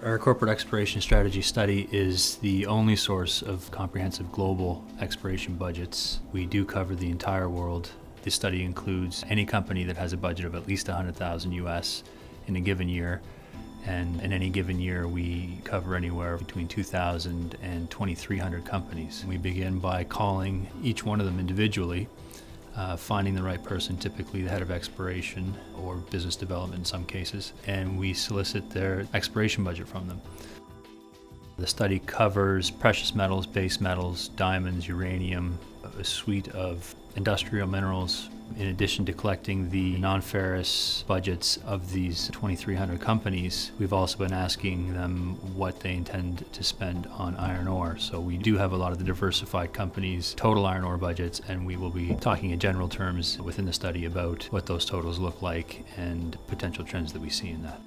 Our corporate exploration strategy study is the only source of comprehensive global exploration budgets. We do cover the entire world. The study includes any company that has a budget of at least 100,000 US in a given year. And in any given year, we cover anywhere between 2,000 and 2,300 companies. We begin by calling each one of them individually, finding the right person, typically the head of exploration or business development in some cases, and we solicit their exploration budget from them. The study covers precious metals, base metals, diamonds, uranium, a suite of industrial minerals. In addition to collecting the non-ferrous budgets of these 2,300 companies, we've also been asking them what they intend to spend on iron ore. So we do have a lot of the diversified companies' total iron ore budgets, and we will be talking in general terms within the study about what those totals look like and potential trends that we see in that.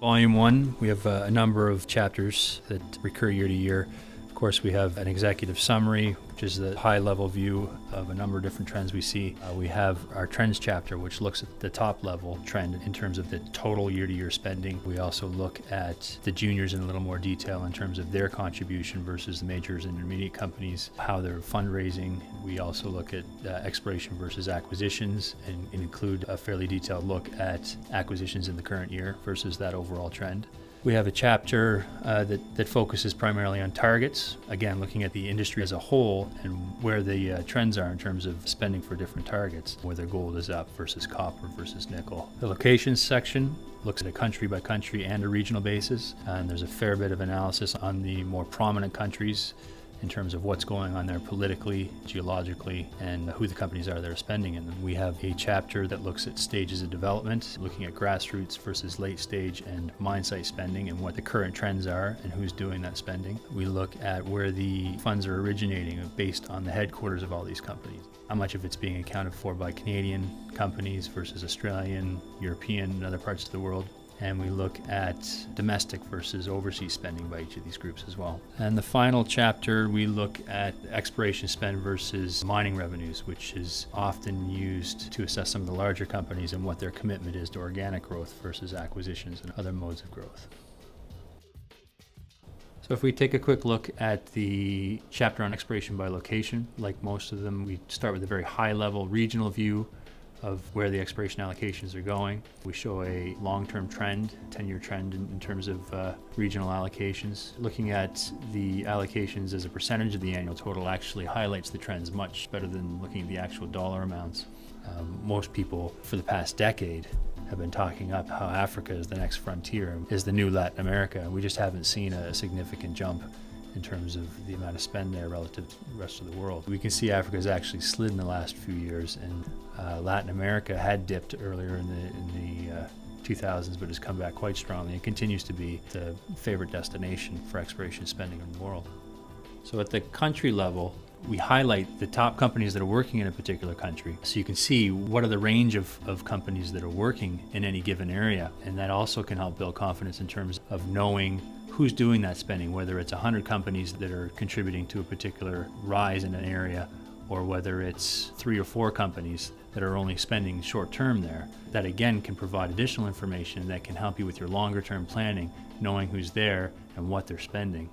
Volume 1, we have a number of chapters that recur year to year. Of course, we have an executive summary, which is the high-level view of a number of different trends we see. We have our trends chapter, which looks at the top-level trend in terms of the total year-to-year spending. We also look at the juniors in a little more detail in terms of their contribution versus the majors and intermediate companies, how they're fundraising. We also look at exploration versus acquisitions and include a fairly detailed look at acquisitions in the current year versus that overall trend. We have a chapter that focuses primarily on targets, again looking at the industry as a whole and where the trends are in terms of spending for different targets, whether gold is up versus copper versus nickel. The locations section looks at a country by country and a regional basis, and there's a fair bit of analysis on the more prominent countries in terms of what's going on there politically, geologically, and who the companies are that are spending in them. We have a chapter that looks at stages of development, looking at grassroots versus late stage and mine site spending and what the current trends are and who's doing that spending. We look at where the funds are originating based on the headquarters of all these companies. How much of it's being accounted for by Canadian companies versus Australian, European, and other parts of the world. And we look at domestic versus overseas spending by each of these groups as well. And the final chapter, we look at exploration spend versus mining revenues, which is often used to assess some of the larger companies and what their commitment is to organic growth versus acquisitions and other modes of growth. So if we take a quick look at the chapter on exploration by location, like most of them, we start with a very high-level regional view of where the exploration allocations are going. We show a long-term trend, 10-year trend in terms of regional allocations. Looking at the allocations as a percentage of the annual total actually highlights the trends much better than looking at the actual dollar amounts. Most people for the past decade have been talking up how Africa is the next frontier, is the new Latin America. We just haven't seen a significant jump in terms of the amount of spend there relative to the rest of the world. We can see Africa has actually slid in the last few years, and Latin America had dipped earlier in the 2000s, but has come back quite strongly and continues to be the favorite destination for exploration spending in the world. So at the country level, we highlight the top companies that are working in a particular country, so you can see what are the range of companies that are working in any given area, and that also can help build confidence in terms of knowing who's doing that spending, whether it's 100 companies that are contributing to a particular rise in an area, or whether it's 3 or 4 companies that are only spending short term there. That again can provide additional information that can help you with your longer term planning, knowing who's there and what they're spending.